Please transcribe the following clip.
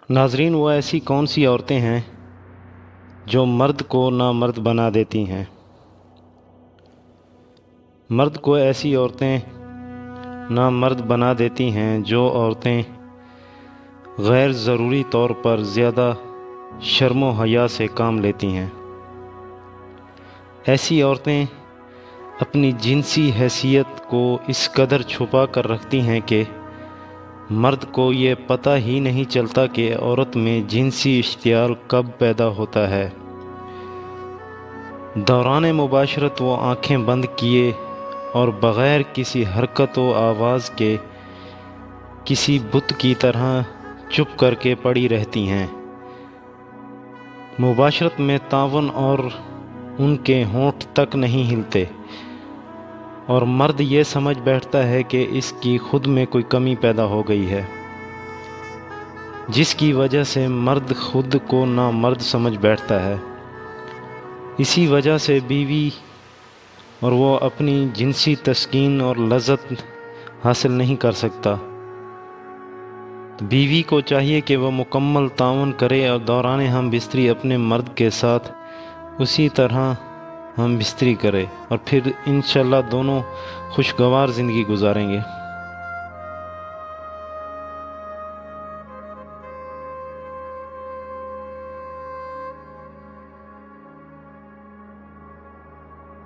ناظرین، وہ ایسی کون سی عورتیں ہیں جو مرد کو نامرد بنا دیتی ہیں؟ مرد کو ایسی عورتیں نامرد بنا دیتی ہیں جو عورتیں غیر ضروری طور پر زیادہ شرم و حیا سے کام لیتی ہیں۔ ایسی عورتیں اپنی جنسی حیثیت کو اس قدر چھپا کر رکھتی ہیں کہ مرد کو یہ پتہ ہی نہیں چلتا کہ عورت میں جنسی اشتعال کب پیدا ہوتا ہے۔ دوران مباشرت وہ آنکھیں بند کیے اور بغیر کسی حرکت و آواز کے کسی بت کی طرح چپ کر کے پڑی رہتی ہیں۔ مباشرت میں تعاون اور ان کے ہونٹ تک نہیں ہلتے، اور مرد یہ سمجھ بیٹھتا ہے کہ اس کی خود میں کوئی کمی پیدا ہو گئی ہے، جس کی وجہ سے مرد خود کو نامرد سمجھ بیٹھتا ہے۔ اسی وجہ سے بیوی اور وہ اپنی جنسی تسکین اور لذت حاصل نہیں کر سکتا۔ بیوی کو چاہیے کہ وہ مکمل تعاون کرے اور دوران ہم بستری اپنے مرد کے ساتھ اسی طرح ہم بستری کرے، اور پھر انشاءاللہ دونوں خوشگوار زندگی گزاریں گے۔